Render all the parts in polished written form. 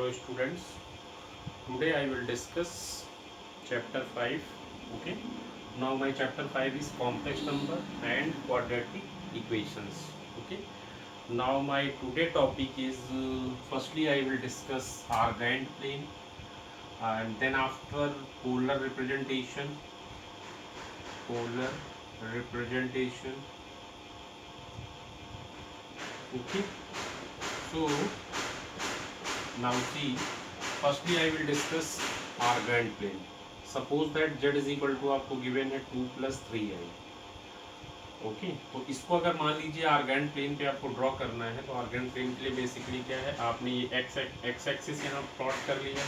Hello students, today I will discuss chapter 5. Okay, now my chapter 5 is complex number and quadratic equations. Okay, now my today topic is firstly I will discuss Argand plane, and then after polar representation. Okay, so now see, firstly I will discuss Argand plane. Suppose that z is equal to आपको given है 2 plus 3i. Okay, तो इसको अगर मान लीजिए आर्गेंड plane पे आपको draw करना है, तो आर्गेंड प्लेन के लिए बेसिकली क्या है, आपने ये एक्स एक्सिस यहाँ प्लॉट कर लिया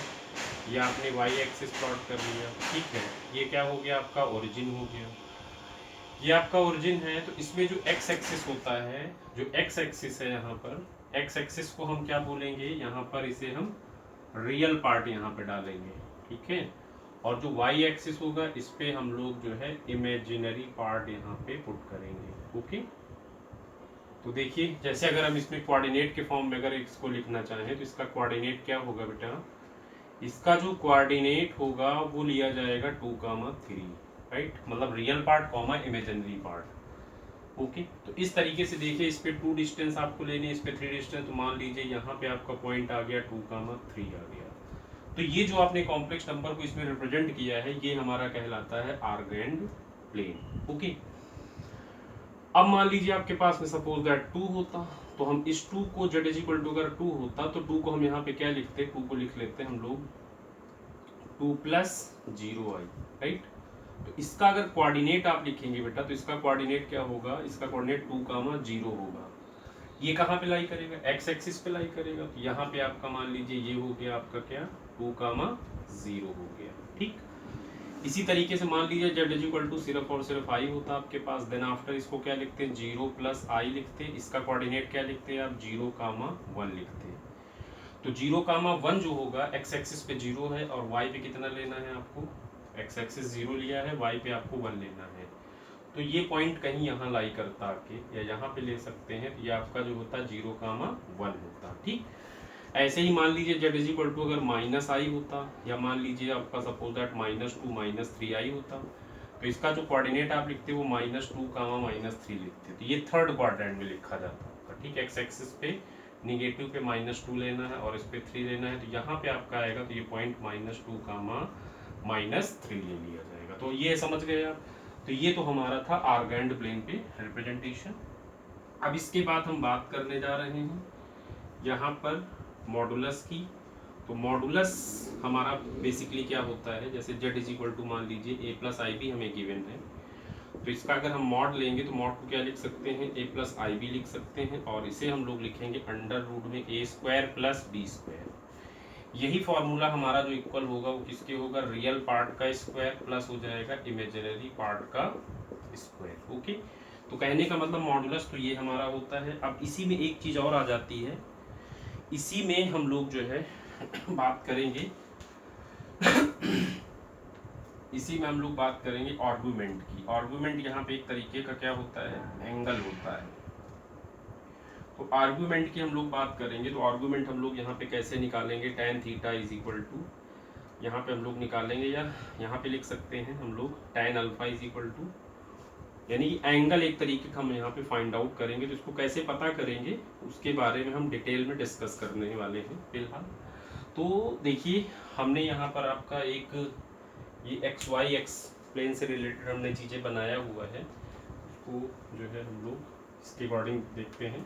या आपने वाई एक्सिस प्लॉट कर लिया. ठीक है, ये क्या हो गया, आपका ओरिजिन हो गया. ये आपका ओरिजिन है. तो इसमें जो एक्स एक्सिस होता है, जो एक्स एक्सिस है यहाँ पर, एक्स एक्सिस को हम क्या बोलेंगे, यहाँ पर इसे हम रियल पार्ट यहाँ पे डालेंगे. ठीक है, और जो वाई एक्सिस होगा इस पे हम लोग जो है इमेजिनरी पार्ट यहाँ पे पुट करेंगे. ओके, तो देखिए जैसे अगर हम इसमें कोऑर्डिनेट के फॉर्म में अगर इसको लिखना चाहें, तो इसका कोऑर्डिनेट क्या होगा बेटा, इसका जो कोऑर्डिनेट होगा वो लिया जाएगा 2,3. राइट, मतलब real part comma imaginary part. Okay, तो इस तरीके से देखिए, इस पे 2 डिस्टेंस आपको लेने, इस पे 3 डिस्टेंस. तो मान लीजिए यहाँ पे आपका पॉइंट आ गया 2,3 आ गया. तो ये जो आपने कॉम्प्लेक्स नंबर को इसमें रिप्रेजेंट किया है, ये हमारा कहलाता है आर्गेंड प्लेन. ओके, अब मान लीजिए आपके पास में सपोज दैट 2 होता, तो हम इस 2 को z इज इक्वल टू अगर 2 होता, तो 2 को हम यहाँ पे क्या लिखते, 2 को लिख लेते हम लोग 2 प्लस 0i. राइट, तो इसका अगर कोऑर्डिनेट आप लिखेंगे बेटा, तो इसका कोऑर्डिनेट क्या होगा, इसका कोऑर्डिनेट 2,0 होगा. ये कहाँ पे लाई करेगा, एक्स एक्सिस पे लाई करेगा. तो यहाँ पे आपका मान लीजिए ये हो गया आपका क्या, 2,0 हो गया. ठीक, इसी तरीके से मान लीजिए z इज इक्वल टू सिर्फ और सिर्फ i होता आपके पास. देन आफ्टर इसको क्या लिखते हैं, 0 प्लस i लिखते हैं. इसका कोऑर्डिनेट क्या लिखते हैं आप, 0,1 लिखते हैं. तो 0,1 जो होगा, एक्स एक्सिस पे 0 है और y पे कितना लेना है आपको, एक्स एक्सिस 0 लिया है, y पे आपको 1 लेना है. तो ये पॉइंट कहीं यहाँ लाई करता आके, या यहाँ पे ले सकते हैं. तो ये आपका जो होता है 0,1 होता. ठीक, ऐसे ही मान लीजिए z इज इक्वल टू अगर माइनस आई होता, या मान लीजिए आपका सपोज दैट -2 -3i होता, तो इसका जो कोऑर्डिनेट आप लिखते वो -2 -3 लिखते. तो ये थर्ड क्वाड्रेंट में लिखा जाता है. ठीक, एक्स एक्सिस पे निगेटिव पे -2 लेना है और इस पे 3 लेना है. तो यहाँ पे आपका आएगा, तो ये पॉइंट -2 -3 ले लिया जाएगा. तो ये समझ गए आप. तो ये तो हमारा था आर्गेंड प्लेन पे रिप्रेजेंटेशन. अब इसके बाद हम बात करने जा रहे हैं यहाँ पर मॉडुलस की. तो मॉडुलस हमारा बेसिकली क्या होता है, जैसे z इज इक्वल टू मान लीजिए a प्लस आई बी हमें गिवन है, तो इसका अगर हम मॉड लेंगे, तो मॉड को क्या लिख सकते हैं, a प्लस आई बी लिख सकते हैं, और इसे हम लोग लिखेंगे अंडर रूट में a square plus b square. यही फॉर्मूला हमारा जो इक्वल होगा वो किसके होगा, रियल पार्ट का स्क्वायर प्लस हो जाएगा इमेजिनरी पार्ट का स्क्वायर. ओके, तो कहने का मतलब मॉडुलस तो ये हमारा होता है. अब इसी में एक चीज और आ जाती है, इसी में हम लोग जो है बात करेंगे इसी में हम लोग बात करेंगे आर्गुमेंट की. आर्गुमेंट यहाँ पे एक तरीके का क्या होता है, एंगल होता है. तो आर्गुमेंट की हम लोग बात करेंगे. तो आर्गुमेंट हम लोग यहाँ पे कैसे निकालेंगे, tan theta is equal to, यहाँ पे हम लोग निकालेंगे, या यहाँ पे लिख सकते हैं हम लोग tan alpha is equal to, यानी कि एंगल एक तरीके का हम यहाँ पे फाइंड आउट करेंगे. तो इसको कैसे पता करेंगे उसके बारे में हम डिटेल में डिस्कस करने वाले हैं फिलहाल. तो देखिए, हमने यहाँ पर आपका एक ये एक्स वाई एक्स प्लेन से रिलेटेड हमने चीज़ें बनाया हुआ है. उसको जो है हम लोग इसके अकॉर्डिंग देखते हैं,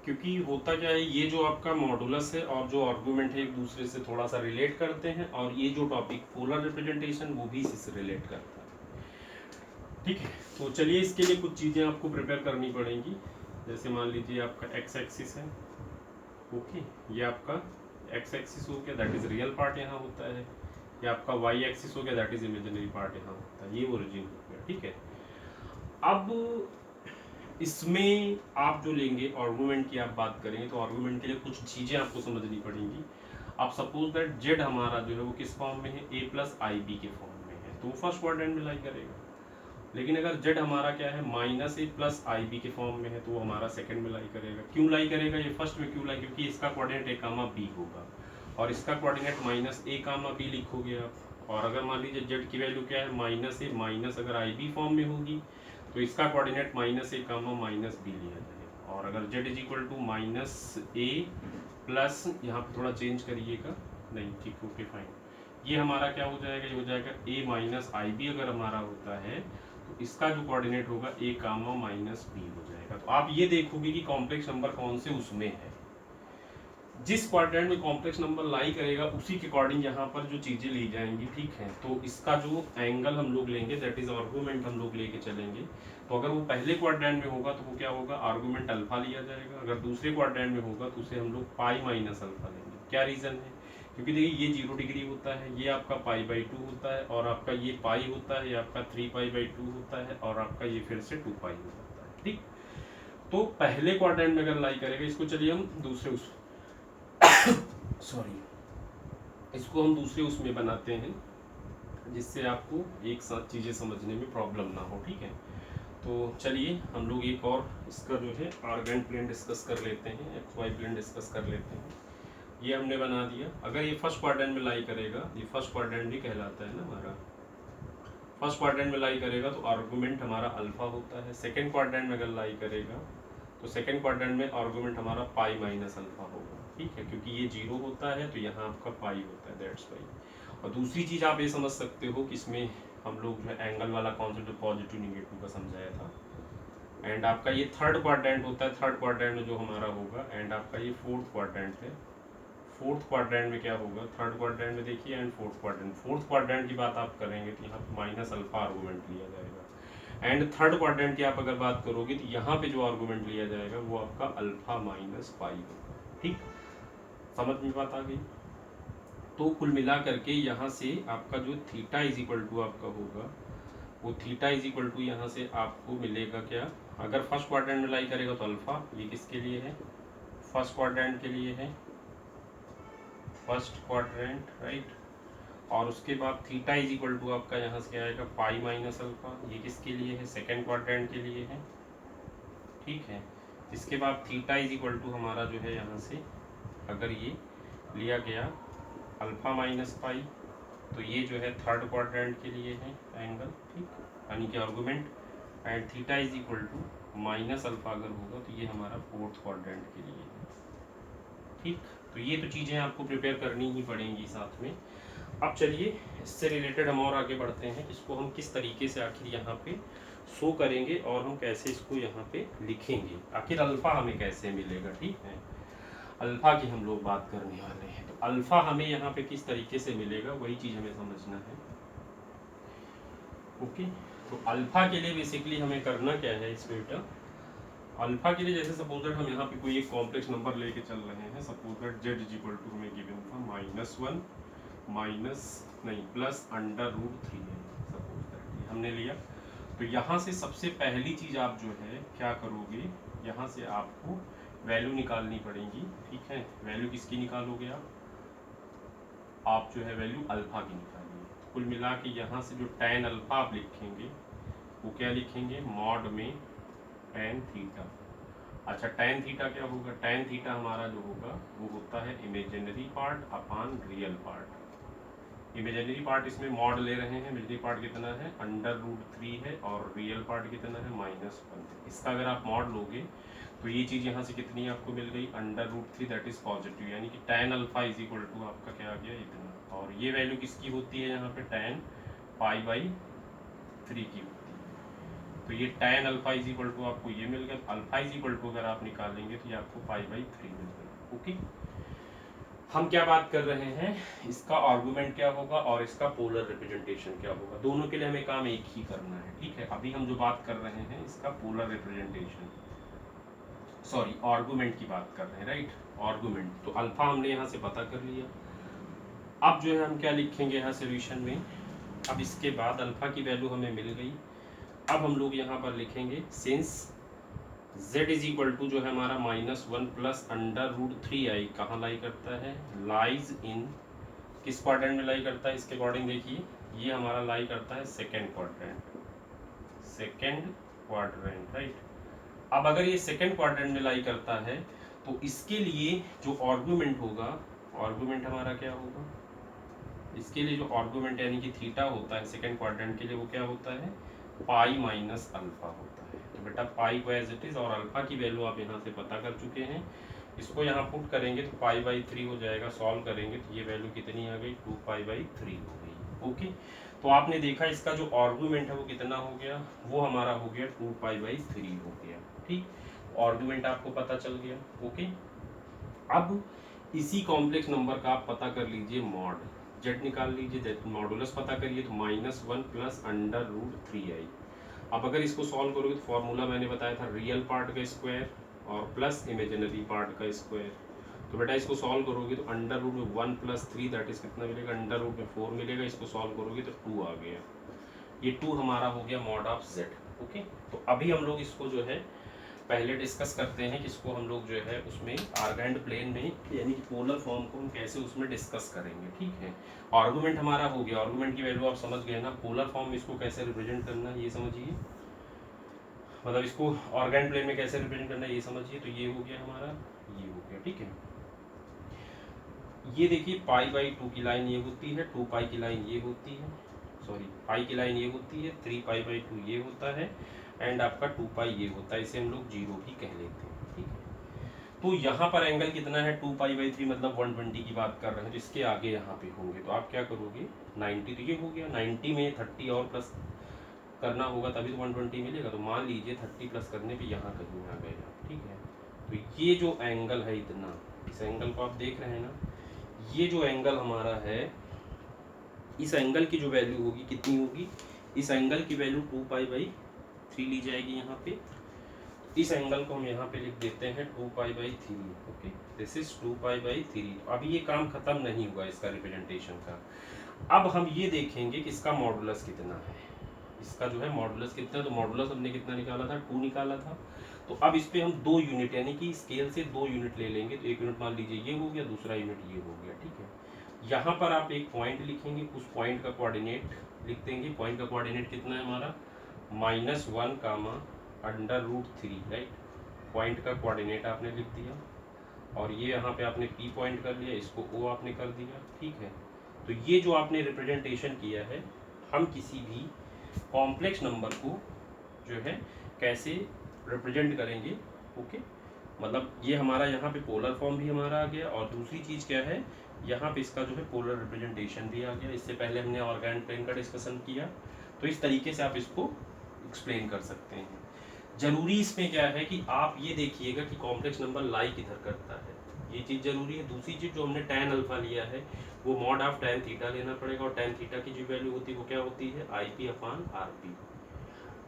क्योंकि होता क्या है, ये जो आपका मॉडुलस है और जो आर्गुमेंट है एक दूसरे से थोड़ा सा रिलेट करते हैं, और ये जो टॉपिक पोलर रिप्रेजेंटेशन वो भी इसी से रिलेट करता है. ठीक है, तो चलिए इसके लिए कुछ चीज़ें आपको प्रिपेयर करनी पड़ेंगी. जैसे मान लीजिए आपका एक्स एक्सिस है. ओके, ये आपका एक्स एक्सिस हो गया, दैट इज रियल पार्ट यहाँ होता है. ये आपका वाई एक्सिस हो गया, दैट इज इमेजिनरी पार्ट यहाँ होता है. ये ओरिजिन हो गया. ठीक है, अब इसमें आप जो लेंगे आर्गुमेंट की आप बात करेंगे, तो आर्गुमेंट के लिए कुछ चीज़ें आपको समझनी पड़ेंगी. आप सपोज दैट जेड हमारा जो है वो किस फॉर्म में है, a प्लस आई बी के फॉर्म में है, तो फर्स्ट क्वाड्रेंट में लाई करेगा. लेकिन अगर जेड हमारा क्या है minus a plus I B के फॉर्म में है तो वो हमारा सेकंड में लाई करेगा। क्यों लाई करेगा, ये फर्स्ट में क्यों लाई, क्योंकि इसका कोऑर्डिनेट ए कामा बी होगा और इसका coordinate minus a comma B लिखोगे आप। और अगर मान लीजिए जेड की वैल्यू क्या है माइनस ए माइनस अगर आई बी फॉर्म में होगी तो इसका coordinate minus a comma minus b लिया जाएगा। और अगर z is equal to minus a plus, यहाँ पे थोड़ा चेंज करिएगा, नहीं ठीक ओके फाइन, ये हमारा क्या हो जाएगा, ये हो जाएगा ए माइनस आई बी अगर हमारा होता है तो इसका जो कोऑर्डिनेट होगा ए कामा माइनस बी हो जाएगा। तो आप ये देखोगे कि कॉम्प्लेक्स नंबर कौन से उसमें है, जिस क्वाड्रेंट में कॉम्प्लेक्स नंबर लाई करेगा उसी के अकॉर्डिंग यहाँ पर जो चीजें ली जाएंगी, ठीक है। तो इसका जो एंगल हम लोग लेंगे दैट इज आर्गुमेंट हम लोग लेके चलेंगे। तो अगर वो पहले क्वाड्रेंट में होगा तो वो क्या होगा, आर्गुमेंट अल्फा लिया जाएगा। अगर दूसरे क्वाड्रेंट में होगा तो उसे हम लोग पाई माइनस अल्फा लेंगे। क्या रीजन है, क्योंकि देखिए ये 0 डिग्री होता है, ये आपका पाई बाई 2 होता है और आपका ये पाई होता है, ये आपका 3 पाई बाई 2 होता है और आपका ये फिर से 2 पाई हो जाता है, ठीक। तो पहले क्वाड्रेंट में अगर लाई करेगा इसको, चलिए हम दूसरे उस सॉरी इसको हम दूसरे उसमें बनाते हैं जिससे आपको एक साथ चीज़ें समझने में प्रॉब्लम ना हो, ठीक है। तो चलिए हम लोग एक और इसका जो है आर्गेंट प्लेन डिस्कस कर लेते हैं, एक्स वाई प्लेन डिस्कस कर लेते हैं। ये हमने बना दिया। अगर ये फर्स्ट क्वाड्रेंट में लाई करेगा, ये फर्स्ट क्वाड्रेंट भी कहलाता है ना हमारा, फर्स्ट क्वाड्रेंट में लाई करेगा तो आर्गुमेंट हमारा अल्फा होता है। सेकंड क्वाड्रेंट में अगर लाई करेगा तो सेकंड क्वाड्रेंट में आर्गुमेंट हमारा पाई माइनस अल्फा होगा, ठीक है, क्योंकि ये 0 होता है तो यहाँ आपका पाई होता है, दैट्स वाई। और दूसरी चीज़ आप ये समझ सकते हो कि इसमें हम लोग जो है एंगल वाला कॉन्सेप्ट पॉजिटिव निगेटिव का समझाया था। एंड आपका ये थर्ड क्वाड्रेंट होता है, थर्ड क्वाड्रेंट में जो हमारा होगा, एंड आपका ये फोर्थ क्वाड्रेंट है। फोर्थ क्वाड्रेंट में क्या होगा, थर्ड क्वाड्रेंट में देखिए and fourth quadrant, fourth quadrant की बात आप करेंगे तो यहाँ माइनस अल्फा आर्गूमेंट लिया जाएगा। एंड थर्ड क्वाड्रेंट की आप अगर बात करोगे तो यहाँ पे जो आर्गूमेंट लिया जाएगा वो आपका अल्फा माइनस पाई होगा, ठीक। समझ में बात आ गई। तो कुल मिला करके यहाँ से आपका जो थीटा इज इक्वल टू आपका होगा वो थीटा इज इक्वल टू यहाँ से आपको मिलेगा क्या, अगर फर्स्ट क्वाड्रेंट में लाई करेगा तो अल्फा, ये किसके लिए है, फर्स्ट क्वाड्रेंट के लिए है, फर्स्ट क्वाड्रेंट राइट। और उसके बाद थीटा इज इक्वल टू आपका यहाँ से क्या आएगा पाई माइनस अल्फा, ये किसके लिए है, सेकेंड क्वाड्रेंट के लिए है, ठीक है। इसके बाद थीटा इज इक्वल टू हमारा जो है यहाँ से अगर ये लिया गया अल्फा माइनस पाई तो ये जो है थर्ड क्वाड्रेंट के लिए है एंगल, ठीक, यानी कि argument. And theta is equal to minus alpha अगर होगा तो ये हमारा फोर्थ क्वाड्रेंट के लिए है, ठीक। तो ये तो चीज़ें आपको प्रिपेयर करनी ही पड़ेंगी साथ में। अब चलिए इससे रिलेटेड हम और आगे बढ़ते हैं, इसको हम किस तरीके से आखिर यहाँ पे शो करेंगे और हम कैसे इसको यहाँ पे लिखेंगे, आखिर अल्फा हमें कैसे मिलेगा, ठीक है। अल्फा की हम लोग बात करने वाले हैं। तो अल्फा हमें यहाँ पे किस तरीके से मिलेगा वही चीज़ हमें समझना है, ओके। तो अल्फा के लिए बेसिकली हमें करना क्या है इस बेटा, अल्फा के लिए जैसे सपोज दैट हम यहाँ पे कोई एक कॉम्प्लेक्स नंबर लेके चल रहे हैं, suppose that z is equal to हमें गिवन था -1 माइनस नहीं प्लस √3 है, सपोज दैट हमने लिया। तो यहाँ से सबसे पहली चीज़ आप जो है क्या करोगे, यहाँ से आपको वैल्यू निकालनी पड़ेगी, ठीक है। वैल्यू किसकी निकालोगे आप जो है वैल्यू अल्फा की निकालिए। तो कुल मिला के यहाँ से जो tan अल्फा आप लिखेंगे वो क्या लिखेंगे, मॉड में tan थीटा। अच्छा tan थीटा क्या होगा, tan थीटा हमारा जो होगा वो होता है इमेजिनरी पार्ट अपान रियल पार्ट। इमेजिनरी पार्ट इसमें मॉड ले रहे हैं, इमेजिनरी पार्ट कितना है √3 है और रियल पार्ट कितना है -1। इसका अगर आप मॉड लोगे तो ये चीज़ यहाँ से कितनी आपको मिल गई √3 दैट इज पॉजिटिव, यानी कि tan alpha is equal to आपका क्या आ गया इतना। और ये वैल्यू किसकी होती है यहाँ पे tan पाई बाई 3 की होती है। तो ये tan alpha is equal to आपको ये मिल गया, अल्फा इज इक्वल टू अगर आप निकालेंगे तो ये आपको पाई बाई 3 मिल गया, ओके। हम क्या बात कर रहे हैं, इसका आर्गुमेंट क्या होगा और इसका पोलर रिप्रेजेंटेशन क्या होगा, दोनों के लिए हमें काम एक ही करना है, ठीक है। अभी हम जो बात कर रहे हैं इसका पोलर रिप्रेजेंटेशन, सॉरी आर्गुमेंट की बात कर रहे हैं, राइट, आर्गुमेंट। तो अल्फा हमने यहाँ से पता कर लिया। अब जो है हम क्या लिखेंगे यहाँ सोल्यूशन में, अब इसके बाद अल्फा की वैल्यू हमें मिल गई। अब हम लोग यहाँ पर लिखेंगे since z is equal to जो है हमारा -1 प्लस √3i कहाँ लाई करता है, लाइज इन किस क्वाड्रेंट में लाई करता है, इसके अकॉर्डिंग देखिए ये हमारा लाई करता है second quadrant, second quadrant, right. अब अगर ये सेकेंड क्वाड्रेंट में लाई करता है तो इसके लिए जो आर्गुमेंट होगा, आर्गुमेंट हमारा क्या होगा, इसके लिए जो आर्गुमेंट यानी कि थीटा होता है सेकेंड क्वाड्रेंट के लिए, वो क्या होता है, पाई माइनस अल्फा होता है। तो बेटा पाई को एज इट इज और अल्फा की वैल्यू आप यहाँ से पता कर चुके हैं, इसको यहाँ पुट करेंगे तो पाई बाई 3 हो जाएगा, सॉल्व करेंगे तो ये वैल्यू कितनी आ गई, 2 पाई बाई 3 हो गई। ओके, तो आपने देखा इसका जो आर्गुमेंट है वो कितना हो गया, वो हमारा हो गया 2 पाई बाई 3 हो गया। ठीक, आर्गुमेंट आपको पता चल गया। ओके, अब इसी कॉम्प्लेक्स नंबर का आप पता कर लीजिए मॉड, जेड निकाल लीजिए, जेड मॉडुलस पता करिए तो -1 प्लस अंडर रूट 3i। अब अगर इसको सॉल्व करोगे तो फॉर्मूला मैंने बताया था रियल पार्ट का स्क्वायर और प्लस इमेजिनरी पार्ट का स्क्वायर। तो बेटा इसको सॉल्व करोगे तो अंडर रूट में 1 + 3 दैट इज कितना मिलेगा, अंडर रूट में 4 मिलेगा। इसको सॉल्व करोगे तो 2 आ गया, ये 2 हमारा हो गया मॉड ऑफ जेड। ओके, तो अभी हम लोग इसको जो है पहले डिस्कस करते हैं कि इसको हम लोग जो है उसमें आर्गेंड प्लेन में यानी कि पोलर फॉर्म को हम कैसे उसमें डिस्कस करेंगे। ठीक है, आर्गुमेंट हमारा हो गया, आर्गुमेंट की वैल्यू आप समझ गए ना, पोलर फॉर्म में इसको कैसे रिप्रेजेंट करना है ये समझिए, मतलब इसको आर्गेंड प्लेन में कैसे रिप्रेजेंट करना है ये समझिए। तो ये हो गया हमारा, ये हो गया। ठीक है, ये देखिए पाई बाई 2 की लाइन ये होती है, 2 पाई की लाइन ये होती है, सॉरी पाई की लाइन ये होती है, 3 पाई बाई 2 ये होता है एंड आपका 2 पाई ये होता है, इसे हम लोग 0 भी कह लेते हैं। ठीक है, तो यहाँ पर एंगल कितना है, 2 पाई बाई 3 मतलब 120 की बात कर रहे हैं, तो इसके आगे यहाँ पे होंगे तो आप क्या करोगे 90, तो ये हो गया 90 में 30 और प्लस करना होगा तभी तो 120 मिलेगा। तो मान लीजिए 30 प्लस करने पे यहाँ कहीं आ गया। ठीक है, तो ये जो एंगल है इतना, इस एंगल को आप देख रहे हैं ना, ये जो एंगल हमारा है, इस एंगल की जो वैल्यू होगी कितनी होगी, इस एंगल की वैल्यू 2 पाई बाई 3 ली जाएगी यहाँ पे। इस एंगल को हम यहाँ पे लिख देते हैं 2 pi by 3। Okay, this is 2 pi by 3। अभी ये काम खत्म नहीं हुआ इसका रिप्रेजेंटेशन का। अब हम ये देखेंगे कि इसका मॉडुलस कितना है, इसका जो है मॉडुलस कितना, तो मॉडुलस हमने कितना निकाला था, 2 निकाला था। तो अब इस पे हम 2 यूनिट यानी कि स्केल से 2 यूनिट ले लेंगे, तो एक यूनिट मान लीजिए ये हो गया, दूसरा यूनिट ये हो गया। ठीक है, यहाँ पर आप एक पॉइंट लिखेंगे, उस पॉइंट का कोऑर्डिनेट लिख देंगे। पॉइंट का कोऑर्डिनेट कितना है हमारा, -1 अंडर रूट 3, राइट। पॉइंट का कोऑर्डिनेट आपने लिख दिया और ये यहाँ पे आपने P पॉइंट कर लिया, इसको O आपने कर दिया। ठीक है, तो ये जो आपने रिप्रेजेंटेशन किया है, हम किसी भी कॉम्प्लेक्स नंबर को जो है कैसे रिप्रेजेंट करेंगे। ओके, मतलब ये हमारा यहाँ पे पोलर फॉर्म भी हमारा आ गया और दूसरी चीज़ क्या है, यहाँ पे इसका जो है पोलर रिप्रेजेंटेशन भी आ गया। इससे पहले हमने ऑर्गेन प्लेन का डिस्कशन किया, तो इस तरीके से आप इसको एक्सप्लेन कर सकते हैं। जरूरी इसमें क्या है कि आप ये देखिएगा कि कॉम्प्लेक्स नंबर लाई किधर करता है, ये चीज़ जरूरी है। दूसरी चीज़ जो हमने tan अल्फा लिया है वो मॉड ऑफ tan थीटा लेना पड़ेगा, और tan थीटा की जो वैल्यू होती है वो क्या होती है, IP/RP।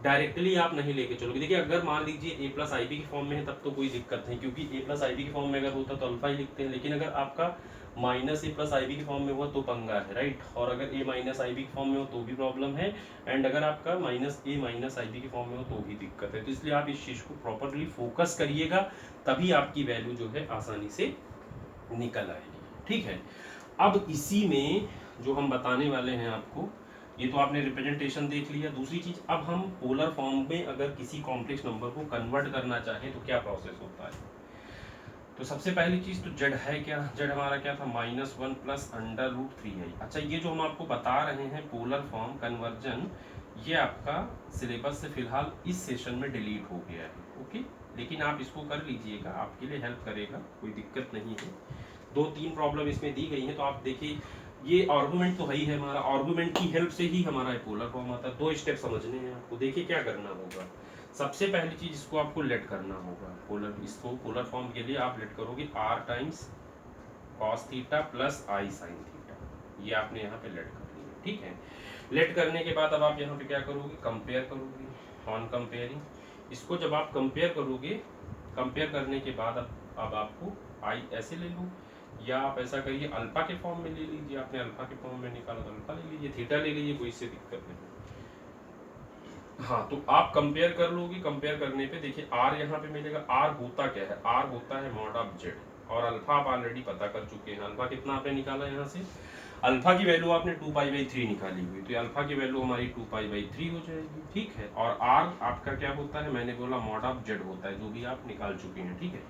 डायरेक्टली आप नहीं लेके चलोगे। देखिए अगर मान लीजिए a प्लस आई बी की फॉर्म में है तब तो कोई दिक्कत नहीं, क्योंकि a प्लस आई बी की फॉर्म में अगर होता तो अल्फा ही लिखते हैं। लेकिन अगर आपका -a प्लस आई बी की फॉर्म में हुआ तो पंगा है, राइट। और अगर a माइनस आई बी की फॉर्म में हो तो भी प्रॉब्लम है, एंड अगर आपका -a माइनस आई बी की फॉर्म में हो तो भी दिक्कत है। तो इसलिए आप इस चीज़ को प्रॉपरली फोकस करिएगा, तभी आपकी वैल्यू जो है आसानी से निकल आएगी। ठीक है, अब इसी में जो हम बताने वाले हैं आपको, ये तो आपने रिप्रेजेंटेशन देख लिया। दूसरी चीज, अब हम पोलर फॉर्म में अगर किसी कॉम्प्लेक्स नंबर को कन्वर्ट करना चाहें तो क्या प्रोसेस होता है। तो सबसे पहली चीज तो जेड है क्या, जेड हमारा क्या था, -1 प्लस अंडर रूट 3i। अच्छा, ये जो हम आपको बता रहे हैं पोलर फॉर्म कन्वर्जन, ये आपका सिलेबस से फिलहाल इस सेशन में डिलीट हो गया है। ओके, लेकिन आप इसको कर लीजिएगा, आपके लिए हेल्प करेगा, कोई दिक्कत नहीं है। 2-3 प्रॉब्लम इसमें दी गई हैं, तो आप देखिए ये आर्गुमेंट तो है ही है हमारा, आर्गुमेंट की हेल्प से ही हमारा पोलर फॉर्म आता है। 2 स्टेप समझने हैं आपको। देखिए क्या करना होगा, सबसे पहली चीज इसको आपको लेट करना होगा, पोलर, इसको पोलर फॉर्म के लिए आप लेट करोगे r times cos theta plus i sin theta, ये आपने यहाँ पे लेट कर लिया। ठीक है, लेट करने के बाद अब आप यहाँ पे क्या करोगे, कंपेयर करोगे। ऑन कंपेयरिंग, इसको जब आप कंपेयर करोगे, कंपेयर करने के बाद अब आपको i ऐसे ले लो, या आप ऐसा करिए अल्फा के फॉर्म में ले लीजिए, आपने अल्फा के फॉर्म में निकाला तो अल्फा ले लीजिए, थीटा ले लीजिए, कोई इससे दिक्कत नहीं। हाँ, तो आप कंपेयर कर लोगे। कंपेयर करने पे देखिए r यहाँ पे मिलेगा, r होता क्या है, r होता है मॉड ऑफ जेड, और अल्फा आप ऑलरेडी पता कर चुके हैं। अल्फा कितना आपने निकाला यहाँ से, अल्फा की वैल्यू आपने 2π/3 निकाली हुई, तो अल्फा की वैल्यू हमारी 2π/3 हो जाएगी, ठीक है। और आर आपका क्या होता है, मैंने बोला मॉड ऑफ जेड होता है, जो भी आप निकाल चुके हैं, ठीक है।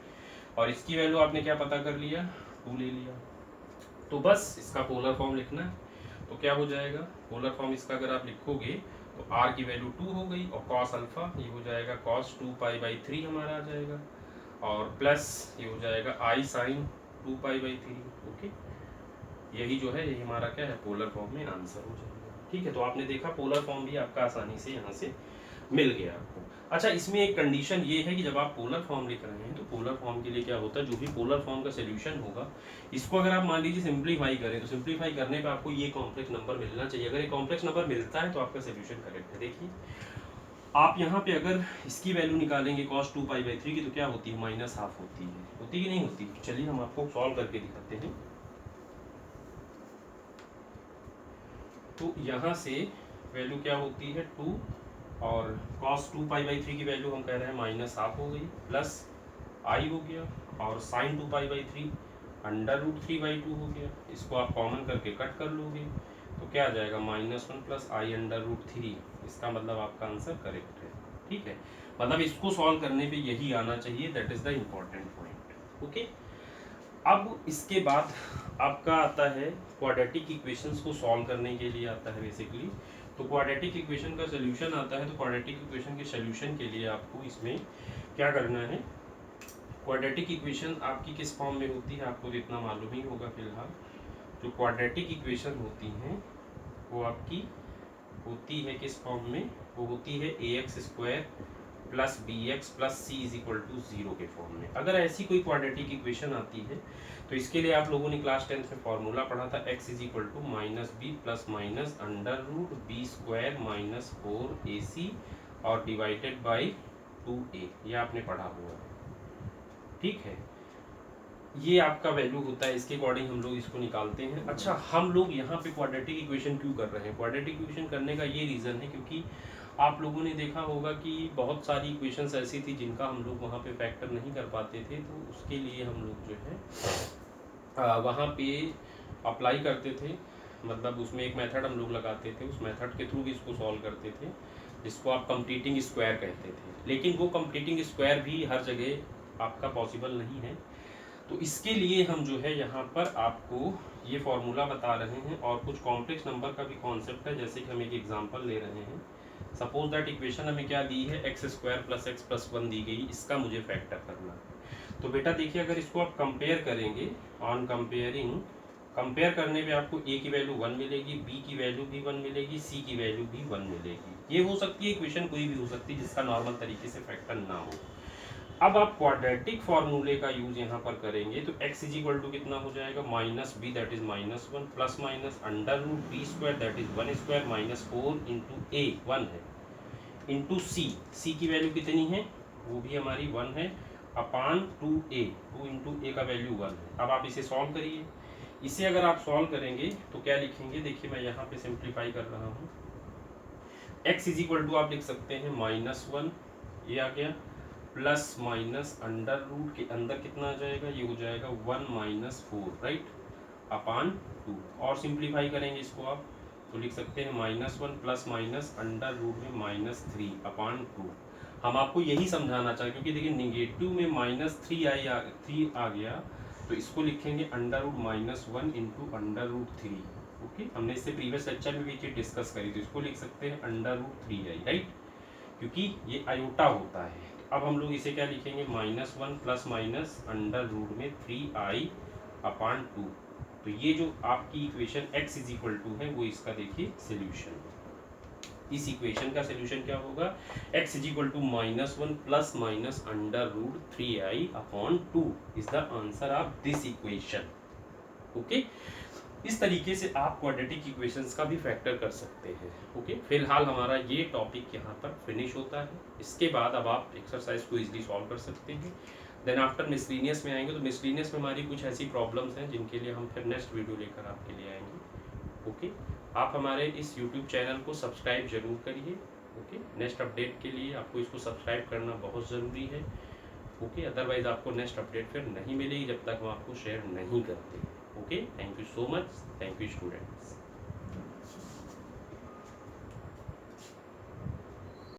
और इसकी वैल्यू आपने क्या पता कर लिया, 2 ले लिया। तो बस इसका पोलर फॉर्म लिखना है, तो क्या हो जाएगा पोलर फॉर्म इसका, अगर आप लिखोगे तो आर की वैल्यू 2 हो गई, और कॉस अल्फा ये हो जाएगा कॉस 2π/3 हमारा आ जाएगा, और प्लस ये हो जाएगा आई साइन 2π/3। ओके, यही जो है यही हमारा क्या है पोलर फॉर्म में आंसर हो जाएगा, ठीक है। तो आपने देखा पोलर फॉर्म भी आपका आसानी से यहाँ से मिल गया आपको। अच्छा, इसमें एक कंडीशन ये है कि जब आप पोलर फॉर्म लिख रहे हैं तो पोलर फॉर्म के लिए क्या होता है, जो भी पोलर फॉर्म का सोल्यूशन होगा, इसको अगर आप मान लीजिए सिंप्लीफाई करें, तो सिंप्लीफाई करने पे आपको ये कॉम्प्लेक्स नंबर मिलना चाहिए। अगर ये कॉम्प्लेक्स नंबर मिलता है तो आपका सोल्यूशन करेक्ट है। देखिए आप यहाँ पे अगर इसकी वैल्यू निकालेंगे cos 2π/3 की, तो क्या होती है, -½ होती कि नहीं होती। चलिए हम आपको सॉल्व करके दिखाते हैं। तो यहाँ से वैल्यू क्या होती है 2, और cos 2π/3 की वैल्यू हम कह रहे हैं -½ हो गई, प्लस आई हो गया, और sin 2π/3 √3/2 हो गया। इसको आप कॉमन करके कट कर लोगे तो क्या आ जाएगा, -1 प्लस आई √3। इसका मतलब आपका आंसर करेक्ट है, ठीक है। मतलब इसको सॉल्व करने पे यही आना चाहिए, that is the important point. Okay, अब इसके बाद आपका आता है क्वाड्रेटिक इक्वेशंस को सॉल्व करने के लिए आता है बेसिकली। तो क्वाड्रेटिक इक्वेशन का सोल्यूशन आता है, तो क्वाड्रेटिक इक्वेशन के सोल्यूशन के लिए आपको इसमें क्या करना है, क्वाड्रेटिक इक्वेशन आपकी किस फॉर्म में होती है आपको इतना मालूम ही होगा फिलहाल। जो क्वाड्रेटिक इक्वेशन होती हैं वो आपकी होती है किस फॉर्म में, वो होती है ax² plus bx plus c is equal to 0 के फॉर्म में। अगर ऐसी कोई क्वाड्रेटिक इक्वेशन आती है तो इसके लिए आप लोगों ने क्लास 10th में फॉर्मूला पढ़ा था, x is equal to -b plus minus √b² - 4ac और डिवाइडेड बाई 2a, ये आपने पढ़ा हुआ है, ठीक है। ये आपका वैल्यू होता है, इसके अकॉर्डिंग हम लोग इसको निकालते हैं। अच्छा, हम लोग यहाँ पे क्वाड्रेटिक इक्वेशन क्यों कर रहे हैं, क्वाड्रेटिक इक्वेशन करने का ये रीज़न है क्योंकि आप लोगों ने देखा होगा कि बहुत सारी इक्वेशंस ऐसी थी जिनका हम लोग वहाँ पे फैक्टर नहीं कर पाते थे, तो उसके लिए हम लोग जो है वहाँ पे अप्लाई करते थे, मतलब उसमें एक मेथड हम लोग लगाते थे, उस मेथड के थ्रू भी इसको सॉल्व करते थे, जिसको आप कंप्लीटिंग स्क्वायर कहते थे। लेकिन वो कंप्लीटिंग स्क्वायर भी हर जगह आपका पॉसिबल नहीं है, तो इसके लिए हम जो है यहाँ पर आपको ये फॉर्मूला बता रहे हैं, और कुछ कॉम्प्लेक्स नंबर का भी कॉन्सेप्ट है। जैसे कि हम एक एग्जांपल ले रहे हैं, सपोज दैट इक्वेशन हमें क्या दी है, x² + x + 1 दी गई, इसका मुझे फैक्टर करना है। तो बेटा देखिए, अगर इसको आप कंपेयर करेंगे, ऑन कंपेयरिंग, कंपेयर करने पे आपको a की वैल्यू 1 मिलेगी, b की वैल्यू भी 1 मिलेगी, c की वैल्यू भी 1 मिलेगी। ये हो सकती है इक्वेशन कोई भी हो सकती है जिसका नॉर्मल तरीके से फैक्टर ना हो। अब आप क्वाड्रेटिक फॉर्मूले का यूज यहाँ पर करेंगे तो x इज इक्वल टू कितना हो जाएगा, -b that is -1 plus minus √b² that is 1² - 4 into a 1 है, इंटू c की वैल्यू कितनी है, वो भी हमारी 1 है, अपान 2a, 2 इंटू a का वैल्यू 1 है। अब आप इसे सॉल्व करिए, इसे अगर आप सॉल्व करेंगे तो क्या लिखेंगे, देखिए मैं यहाँ पे सिंप्लीफाई कर रहा हूँ। x इज इक्वल टू आप लिख सकते हैं -1, ये आ गया, प्लस माइनस अंडर रूट के अंदर कितना आ जाएगा, ये हो जाएगा 1 - 4 राइट, अपान 2। और सिंप्लीफाई करेंगे इसको आप तो लिख सकते हैं -1 प्लस माइनस अंडर रूट में -3 अपान 2। हम आपको यही समझाना चाहें क्योंकि देखिए निगेटिव में -3 आ गया, तो इसको लिखेंगे under root -1 into under root 3। Okay, हमने इससे प्रीवियस लेक्चर में भी चीज डिस्कस करी, तो इसको लिख सकते हैं अंडर रूट 3i राइट, क्योंकि ये आयोटा होता है। अब हम लोग इसे क्या लिखेंगे, -1 प्लस माइनस अंडर रूट में 3i अपान 2। तो ये जो आपकी equation x is equal to है वो इसका देखिए सोल्यूशन, इस इक्वेशन का सोल्यूशन क्या होगा, x is equal to -1 plus minus under root 3i upon 2 is the answer of this equation. Okay, इस तरीके से आप क्वाड्रेटिक इक्वेशंस का भी फैक्टर कर सकते हैं। ओके, फिलहाल हमारा ये टॉपिक यहाँ पर फिनिश होता है। इसके बाद अब आप एक्सरसाइज को इजीली सॉल्व कर सकते हैं। देन आफ्टर मिसलिनियस में आएंगे, तो मिसलिनियस में हमारी कुछ ऐसी प्रॉब्लम्स हैं जिनके लिए हम फिर नेक्स्ट वीडियो लेकर आपके लिए आएंगे। ओके, आप हमारे इस यूट्यूब चैनल को सब्सक्राइब जरूर करिए। ओके, नेक्स्ट अपडेट के लिए आपको इसको सब्सक्राइब करना बहुत ज़रूरी है। ओके, अदरवाइज आपको नेक्स्ट अपडेट फिर नहीं मिलेगी जब तक हम आपको शेयर नहीं करते। Okay, thank you so much. Thank you, students.